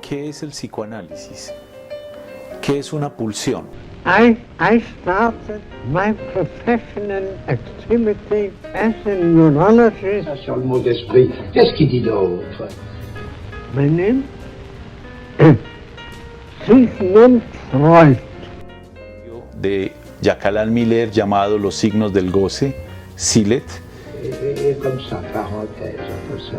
¿Qué es el psicoanálisis? ¿Qué es una pulsión? I started my professional activity as a neurologist. Sur le mot d'esprit, qu'est-ce qu'il dit d'autre? My name is Sigmund Freud. De Jacques Alain Miller llamado Los signos del goce, Silet. Comme ça, parenthèse, comme ça.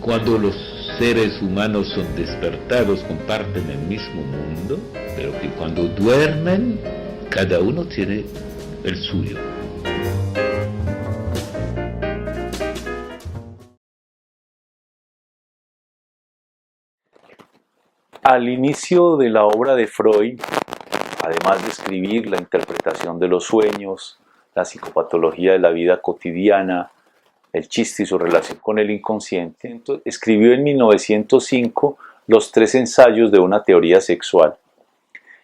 Cuando los seres humanos son despertados comparten el mismo mundo, pero que cuando duermen cada uno tiene el suyo. Al inicio de la obra de Freud, además de escribir la interpretación de los sueños, la psicopatología de la vida cotidiana, el chiste y su relación con el inconsciente, escribió en 1905 los 3 ensayos de una teoría sexual.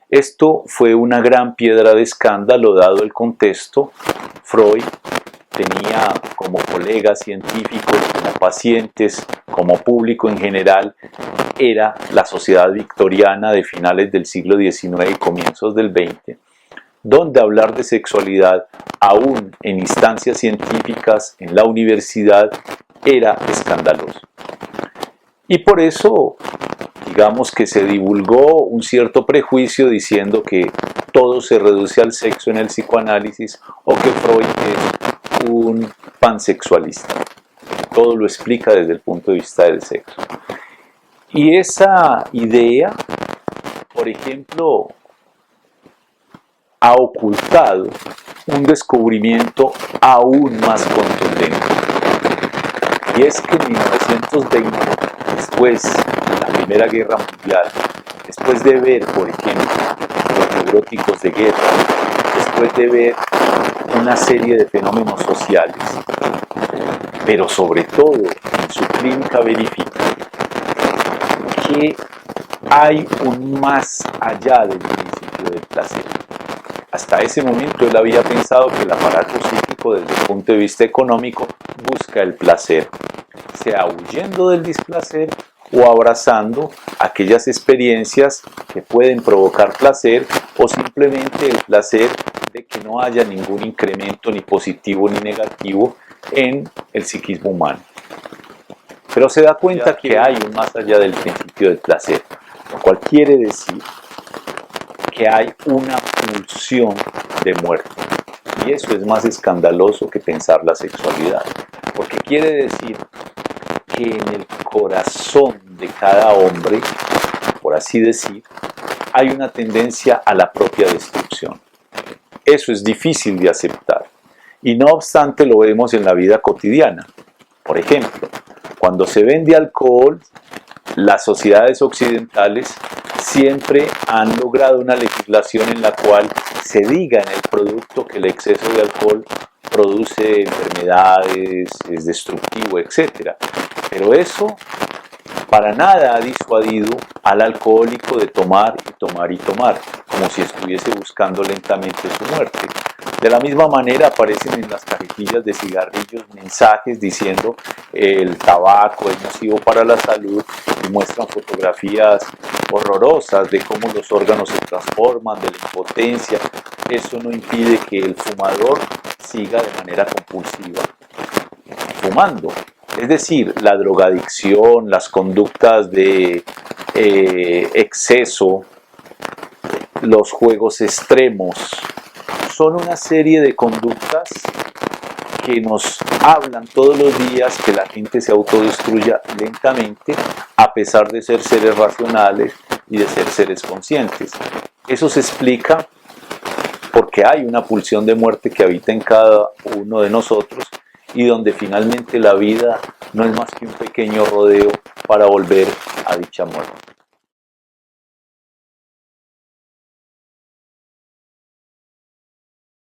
Esto fue una gran piedra de escándalo dado el contexto. Freud tenía como colegas científicos, como pacientes, como público en general, era la sociedad victoriana de finales del siglo XIX y comienzos del XX, donde hablar de sexualidad, aún en instancias científicas, en la universidad, era escandaloso. Y por eso, digamos que se divulgó un cierto prejuicio diciendo que todo se reduce al sexo en el psicoanálisis o que Freud es un pansexualista. Todo lo explica desde el punto de vista del sexo. Y esa idea, por ejemplo, ha ocultado un descubrimiento aún más contundente. Y es que en 1920, después de la Primera Guerra Mundial, después de ver, por ejemplo, los neuróticos de guerra, después de ver una serie de fenómenos sociales, pero sobre todo en su clínica verifica que hay un más allá del principio del placer. Hasta ese momento él había pensado que el aparato psíquico desde el punto de vista económico busca el placer, sea huyendo del displacer o abrazando aquellas experiencias que pueden provocar placer o simplemente el placer de que no haya ningún incremento ni positivo ni negativo en el psiquismo humano. Pero se da cuenta que hay un más allá del principio del placer, lo cual quiere decir que hay una pulsión de muerte. Y eso es más escandaloso que pensar la sexualidad, porque quiere decir que en el corazón de cada hombre, por así decir, hay una tendencia a la propia destrucción. Eso es difícil de aceptar. Y no obstante lo vemos en la vida cotidiana. Por ejemplo, cuando se vende alcohol, las sociedades occidentales siempre han logrado una legislación en la cual se diga en el producto que el exceso de alcohol produce enfermedades, es destructivo, etc. Pero eso para nada ha disuadido al alcohólico de tomar y tomar y tomar, como si estuviese buscando lentamente su muerte. De la misma manera aparecen en las cajetillas de cigarrillos mensajes diciendo el tabaco es nocivo para la salud y muestran fotografías horrorosas de cómo los órganos se transforman, de la impotencia. Eso no impide que el fumador siga de manera compulsiva fumando. Es decir, la drogadicción, las conductas de exceso, los juegos extremos, son una serie de conductas que nos hablan todos los días que la gente se autodestruya lentamente a pesar de ser seres racionales y de ser seres conscientes. Eso se explica porque hay una pulsión de muerte que habita en cada uno de nosotros y donde finalmente la vida no es más que un pequeño rodeo para volver a dicha muerte.